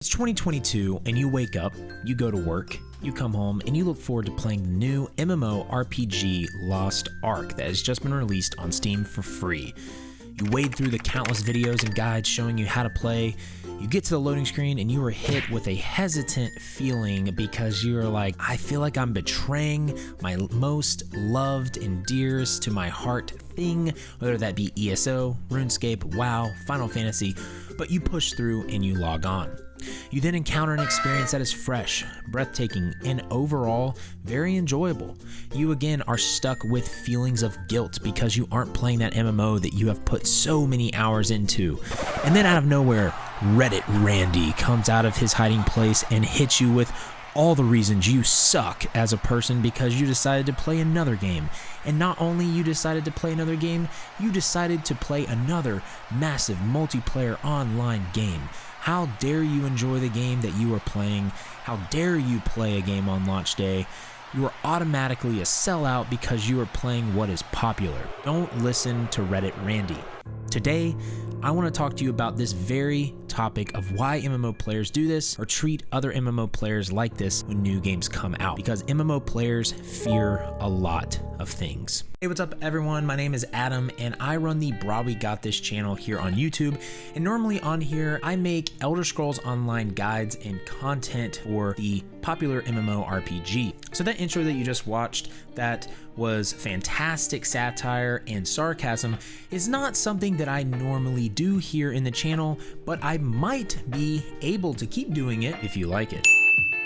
It's 2022 and you wake up, you go to work, you come home, and you look forward to playing the new MMORPG Lost Ark that has just been released on Steam for free. You wade through the countless videos and guides showing you how to play. You get to the loading screen and you are hit with a hesitant feeling because you are like, I feel like I'm betraying my most loved and dearest to my heart thing, whether that be ESO, RuneScape, WoW, Final Fantasy, but you push through and you log on. You then encounter an experience that is fresh, breathtaking, and overall very enjoyable. You again are stuck with feelings of guilt because you aren't playing that MMO that you have put so many hours into. And then out of nowhere, Reddit Randy comes out of his hiding place and hits you with all the reasons you suck as a person because you decided to play another game. And not only you decided to play another game, you decided to play another massive multiplayer online game. How dare you enjoy the game that you are playing? How dare you play a game on launch day? You are automatically a sellout because you are playing what is popular. Don't listen to Reddit Randy. Today, I want to talk to you about this very topic of why MMO players do this or treat other MMO players like this when new games come out, because MMO players fear a lot of things. Hey, what's up everyone? My name is Adam and I run the brahwegotthis channel here on YouTube. And normally on here, I make Elder Scrolls Online guides and content for the popular MMORPG. So that intro that you just watched, that was fantastic satire and sarcasm, is not something that I normally do here in the channel, but I might be able to keep doing it if you like it.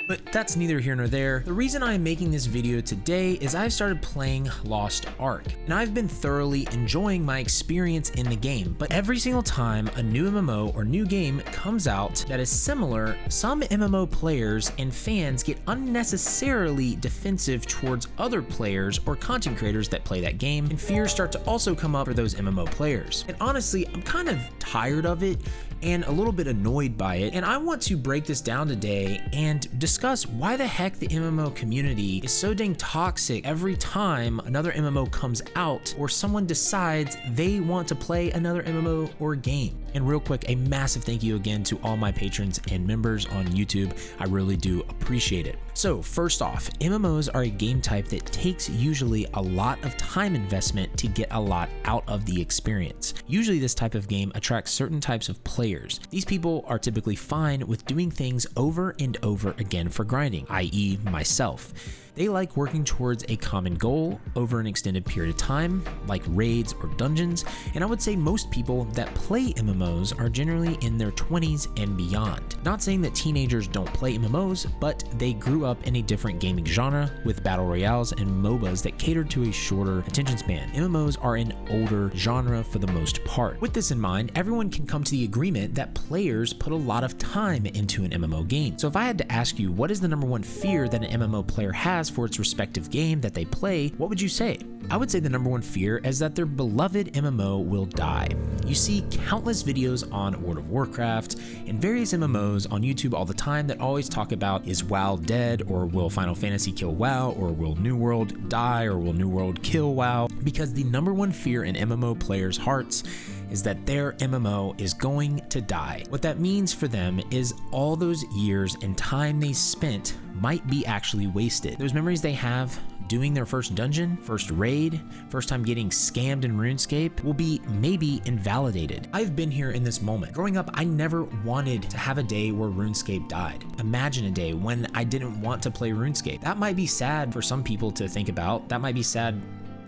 But that's neither here nor there. The reason I am making this video today is I've started playing Lost Ark, and I've been thoroughly enjoying my experience in the game. But every single time a new MMO or new game comes out that is similar, some MMO players and fans get unnecessarily defensive towards other players or content creators that play that game, and fears start to also come up for those MMO players. And honestly, I'm kind of tired of it and a little bit annoyed by it, and I want to break this down today and discuss why the heck the MMO community is so dang toxic every time another MMO comes out or someone decides they want to play another MMO or game. And real quick, a massive thank you again to all my patrons and members on YouTube. I really do appreciate it. So first off, MMOs are a game type that takes usually a lot of time investment to get a lot out of the experience. Usually this type of game attracts certain types of players. These people are typically fine with doing things over and over again for grinding, i.e. myself. They like working towards a common goal over an extended period of time, like raids or dungeons, and I would say most people that play MMOs are generally in their 20s and beyond. Not saying that teenagers don't play MMOs, but they grew up in a different gaming genre with battle royales and MOBAs that cater to a shorter attention span. MMOs are an older genre for the most part. With this in mind, everyone can come to the agreement that players put a lot of time into an MMO game. So if I had to ask you what is the number one fear that an MMO player has for its respective game that they play, what would you say? I would say the number one fear is that their beloved MMO will die. You see countless videos on World of Warcraft and various MMOs on YouTube all the time that always talk about, is WoW dead, or will Final Fantasy kill WoW, or will New World die, or will New World kill WoW? Because the number one fear in MMO players' hearts is that their MMO is going to die. What that means for them is all those years and time they spent might be actually wasted. Those memories they have doing their first dungeon, first raid, first time getting scammed in RuneScape will be maybe invalidated. I've been here in this moment. Growing up, I never wanted to have a day where RuneScape died. Imagine a day when I didn't want to play RuneScape. That might be sad for some people to think about. That might be sad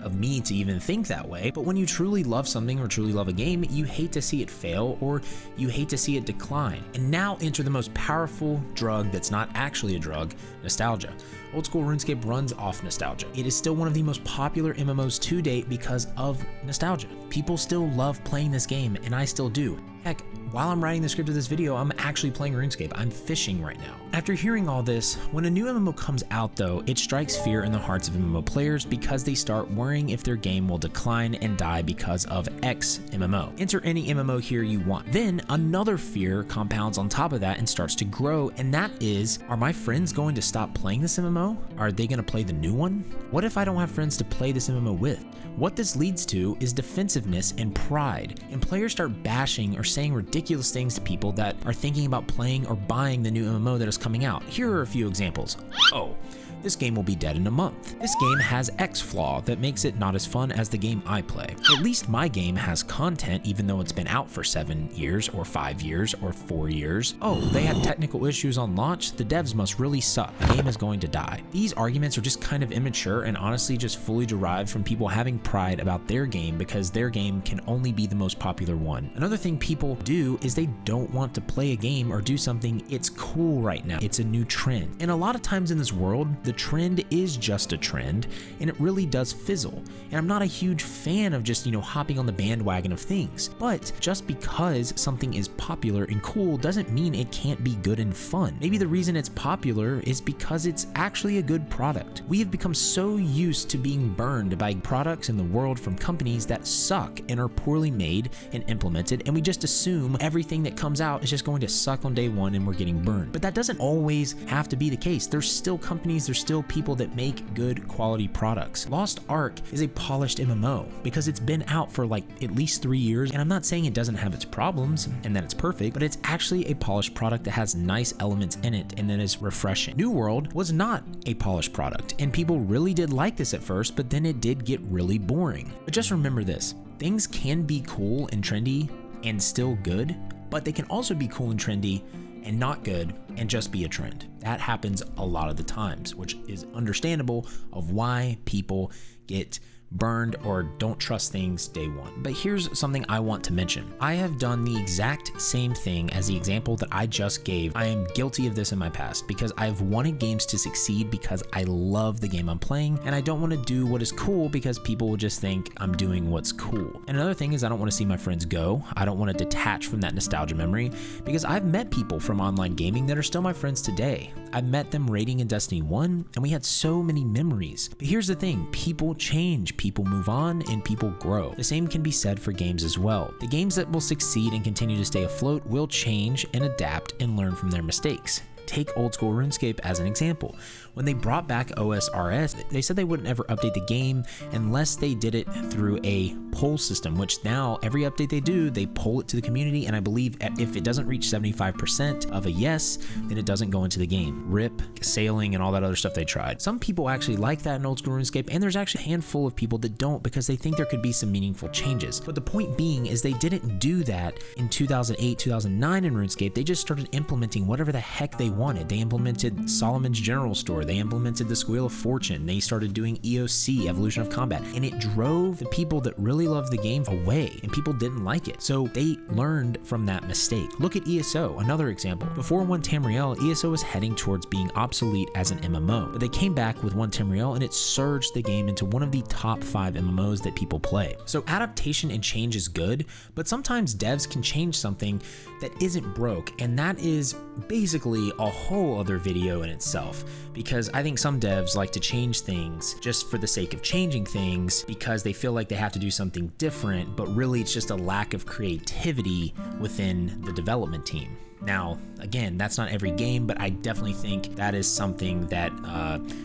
of me to even think that way, but when you truly love something or truly love a game, you hate to see it fail or you hate to see it decline. And now enter the most powerful drug that's not actually a drug, nostalgia. Old school RuneScape runs off nostalgia. It is still one of the most popular MMOs to date because of nostalgia. People still love playing this game, and I still do. Heck, while I'm writing the script of this video, I'm actually playing RuneScape. I'm fishing right now. After hearing all this, when a new MMO comes out though, it strikes fear in the hearts of MMO players because they start worrying if their game will decline and die because of X MMO. Enter any MMO here you want. Then another fear compounds on top of that and starts to grow, and that is, are my friends going to stop playing this MMO? Are they going to play the new one? What if I don't have friends to play this MMO with? What this leads to is defensiveness and pride, and players start bashing or saying ridiculous things to people that are thinking about playing or buying the new MMO that is coming out. Here are a few examples. Oh, this game will be dead in a month. This game has X flaw that makes it not as fun as the game I play. At least my game has content even though it's been out for 7 years or 5 years or 4 years. Oh, they had technical issues on launch. The devs must really suck. The game is going to die. These arguments are just kind of immature and honestly just fully derived from people having pride about their game because their game can only be the most popular one. Another thing people do is they don't want to play a game or do something. It's cool right now. It's a new trend. And a lot of times in this world, the trend is just a trend and it really does fizzle. And I'm not a huge fan of just, hopping on the bandwagon of things. But just because something is popular and cool doesn't mean it can't be good and fun. Maybe the reason it's popular is because it's actually a good product. We have become so used to being burned by products in the world from companies that suck and are poorly made and implemented, and we just assume everything that comes out is just going to suck on day one and we're getting burned. But that doesn't always have to be the case. There's still companies, there's still people that make good quality products. Lost Ark is a polished MMO because it's been out for like at least 3 years, and I'm not saying it doesn't have its problems and that it's perfect, but it's actually a polished product that has nice elements in it and that is refreshing. New World was not a polished product, and people really did like this at first, but then it did get really boring. But just remember this, things can be cool and trendy and still good, but they can also be cool and trendy and not good and just be a trend. That happens a lot of the times, which is understandable of why people get burned or don't trust things day one. But here's something I want to mention. I have done the exact same thing as the example that I just gave. I am guilty of this in my past because I've wanted games to succeed because I love the game I'm playing, and I don't want to do what is cool because people will just think I'm doing what's cool. And another thing is I don't want to see my friends go. I don't want to detach from that nostalgia memory because I've met people from online gaming that are still my friends today. I've met them raiding in Destiny 1 and we had so many memories. But here's the thing, people change, people move on, and people grow. The same can be said for games as well. The games that will succeed and continue to stay afloat will change and adapt and learn from their mistakes. Take old school RuneScape as an example. When they brought back OSRS, they said they wouldn't ever update the game unless they did it through a poll system, which now every update they do, they poll it to the community, and I believe if it doesn't reach 75% of a yes, then it doesn't go into the game. RIP, sailing, and all that other stuff they tried. Some people actually like that in old school RuneScape, and there's actually a handful of people that don't because they think there could be some meaningful changes. But the point being is they didn't do that in 2008, 2009 in RuneScape. They just started implementing whatever the heck they wanted. They implemented Solomon's General Store. They implemented the Squeal of Fortune. They started doing EOC, Evolution of Combat, and it drove the people that really loved the game away, and people didn't like it. So they learned from that mistake. Look at ESO, another example. Before 1 Tamriel, ESO was heading towards being obsolete as an MMO, but they came back with 1 Tamriel and it surged the game into one of the top 5 MMOs that people play. So adaptation and change is good, but sometimes devs can change something that isn't broke, and that is basically a whole other video in itself, because I think some devs like to change things just for the sake of changing things because they feel like they have to do something different, but really it's just a lack of creativity within the development team. Now, again, that's not every game, but I definitely think that is something that,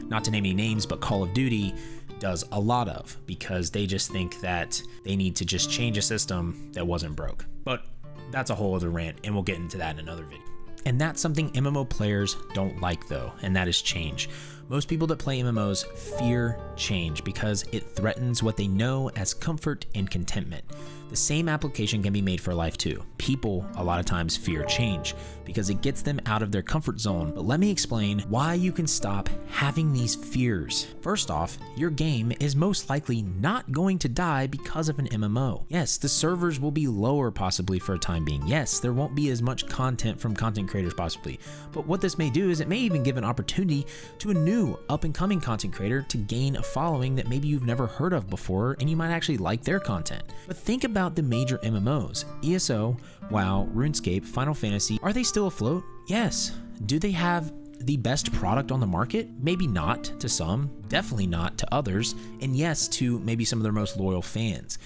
not to name any names, but Call of Duty does a lot of, because they just think that they need to just change a system that wasn't broke. But that's a whole other rant, and we'll get into that in another video. And that's something MMO players don't like though, and that is change. Most people that play MMOs fear change because it threatens what they know as comfort and contentment. The same application can be made for life too. People a lot of times fear change because it gets them out of their comfort zone. But let me explain why you can stop having these fears. First off, your game is most likely not going to die because of an MMO. Yes, the servers will be lower possibly for a time being. Yes, there won't be as much content from content creators possibly. But what this may do is it may even give an opportunity to a new up-and-coming content creator to gain a following that maybe you've never heard of before, and you might actually like their content. But think about the major MMOs. ESO, WoW, RuneScape, Final Fantasy, are they still afloat? Yes. Do they have the best product on the market? Maybe not to some, definitely not to others, and yes to maybe some of their most loyal fans.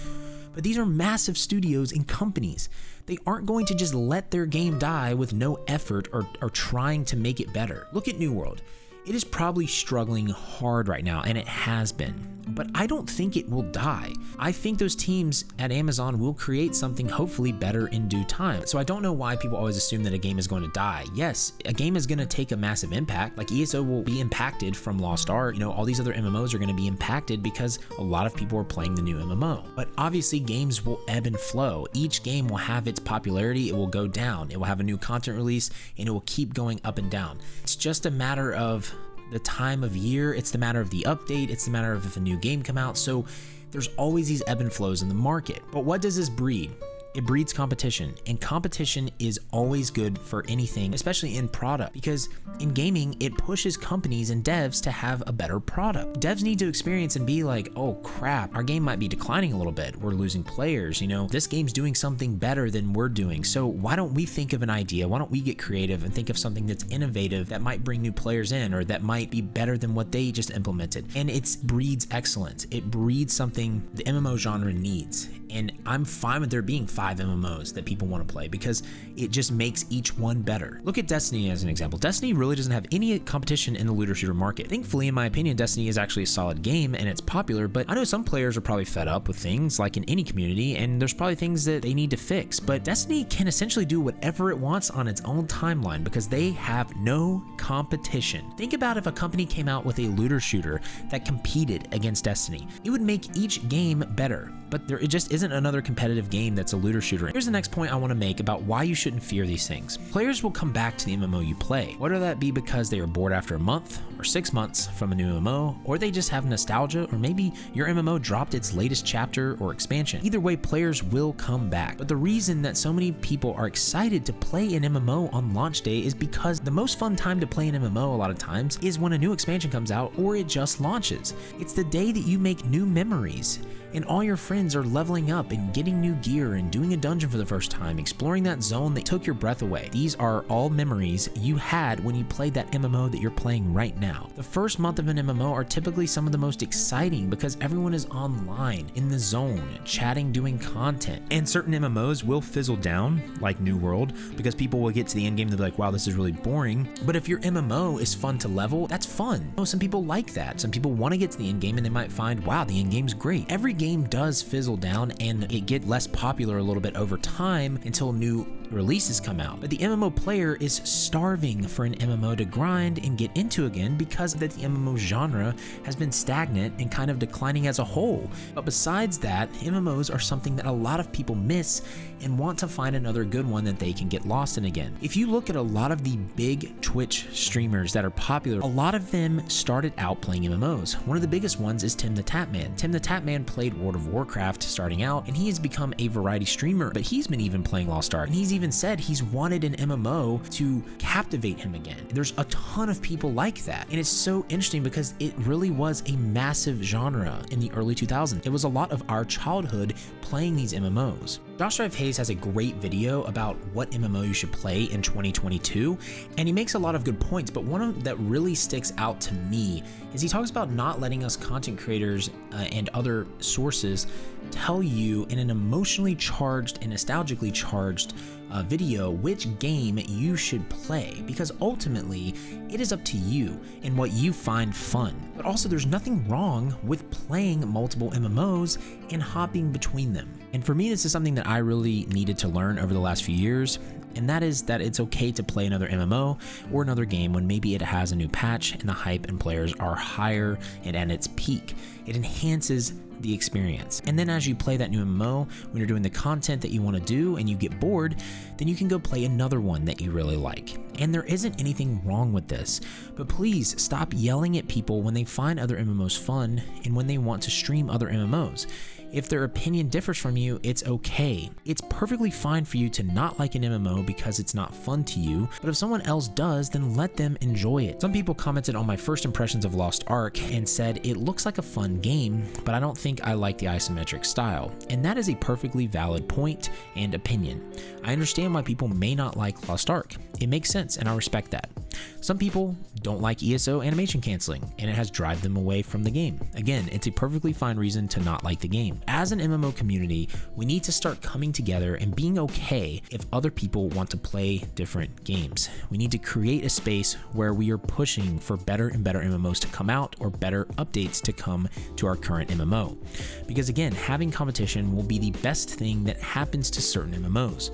But these are massive studios and companies. They aren't going to just let their game die with no effort or trying to make it better. Look at New World. It is probably struggling hard right now, and it has been. But I don't think it will die. I think those teams at Amazon will create something hopefully better in due time. So I don't know why people always assume that a game is going to die. Yes, a game is going to take a massive impact. Like ESO will be impacted from Lost Ark. All these other MMOs are going to be impacted because a lot of people are playing the new MMO. But obviously games will ebb and flow. Each game will have its popularity. It will go down. It will have a new content release, and it will keep going up and down. It's just a matter of the time of year, it's the matter of the update, it's the matter of if a new game come out. So there's always these ebb and flows in the market. But what does this breed? It breeds competition, and competition is always good for anything, especially in product, because in gaming, it pushes companies and devs to have a better product. Devs need to experience and be like, oh crap, our game might be declining a little bit. We're losing players, this game's doing something better than we're doing. So why don't we think of an idea? Why don't we get creative and think of something that's innovative that might bring new players in, or that might be better than what they just implemented? And it breeds excellence. It breeds something the MMO genre needs. And I'm fine with there being 5 MMOs that people want to play because it just makes each one better. Look at Destiny as an example. Destiny really doesn't have any competition in the looter shooter market. Thankfully, in my opinion, Destiny is actually a solid game and it's popular, but I know some players are probably fed up with things like in any community, and there's probably things that they need to fix. But Destiny can essentially do whatever it wants on its own timeline because they have no competition. Think about if a company came out with a looter shooter that competed against Destiny. It would make each game better, but it just isn't another competitive game that's a looter shooter. Here's the next point I want to make about why you shouldn't fear these things. Players will come back to the MMO you play, whether that be because they are bored after a month or 6 months from a new MMO, or they just have nostalgia, or maybe your MMO dropped its latest chapter or expansion. Either way, players will come back. But the reason that so many people are excited to play an MMO on launch day is because the most fun time to play an MMO a lot of times is when a new expansion comes out or it just launches. It's the day that you make new memories and all your friends are leveling up and getting new gear and doing a dungeon for the first time, exploring that zone that took your breath away. These are all memories you had when you played that MMO that you're playing right now. The first month of an MMO are typically some of the most exciting because everyone is online, in the zone, chatting, doing content. And certain MMOs will fizzle down, like New World, because people will get to the end game and they'll be like, wow, this is really boring. But if your MMO is fun to level, that's fun. Some people like that. Some people want to get to the end game and they might find, wow, the end game's great. Every game does fizzle down and it get less popular a little bit over time until new releases come out. But the MMO player is starving for an MMO to grind and get into again because that the MMO genre has been stagnant and kind of declining as a whole. But besides that, MMOs are something that a lot of people miss and want to find another good one that they can get lost in again. If you look at a lot of the big Twitch streamers that are popular, a lot of them started out playing MMOs. One of the biggest ones is Tim the Tatman. Tim the Tatman played World of Warcraft starting out, and he has become a variety streamer, but he's been even playing Lost Ark, and he's even said he's wanted an MMO to captivate him again. There's a ton of people like that, and it's so interesting because it really was a massive genre in the early 2000s. It was a lot of our childhood playing these MMOs. Josh Drive Hayes has a great video about what MMO you should play in 2022, and he makes a lot of good points, but one that really sticks out to me is he talks about not letting us content creators and other sources tell you in an emotionally charged and nostalgically charged video which game you should play, because ultimately it is up to you and what you find fun. But also there's nothing wrong with playing multiple MMOs and hopping between them. And for me, this is something that I really needed to learn over the last few years, and that is that it's okay to play another MMO or another game when maybe it has a new patch and the hype and players are higher and at its peak. It enhances the experience. And then as you play that new MMO, when you're doing the content that you want to do and you get bored, then you can go play another one that you really like. And there isn't anything wrong with this, but please stop yelling at people when they find other MMOs fun and when they want to stream other MMOs. If their opinion differs from you, it's okay. It's perfectly fine for you to not like an MMO because it's not fun to you, but if someone else does, then let them enjoy it. Some people commented on my first impressions of Lost Ark and said, it looks like a fun game, but I don't think I like the isometric style. And that is a perfectly valid point and opinion. I understand why people may not like Lost Ark. It makes sense, and I respect that. Some people don't like ESO animation canceling, and it has driven them away from the game. Again, it's a perfectly fine reason to not like the game. As an MMO community, we need to start coming together and being okay if other people want to play different games. We need to create a space where we are pushing for better and better MMOs to come out or better updates to come to our current MMO. Because again, having competition will be the best thing that happens to certain MMOs.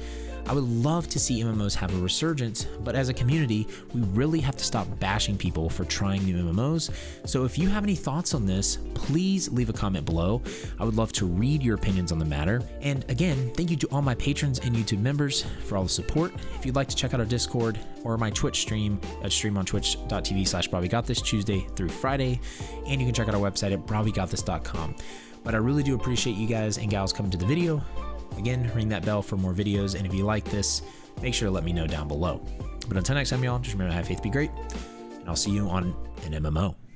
I would love to see MMOs have a resurgence, but as a community, we really have to stop bashing people for trying new MMOs. So if you have any thoughts on this, please leave a comment below. I would love to read your opinions on the matter. And again, thank you to all my patrons and YouTube members for all the support. If you'd like to check out our Discord or my Twitch stream, I stream on twitch.tv/brahwegotthis Tuesday through Friday. And you can check out our website at brahwegotthis.com. But I really do appreciate you guys and gals coming to the video. Again, ring that bell for more videos, and if you like this, make sure to let me know down below. But until next time, y'all, just remember to have faith, be great, and I'll see you on an MMO.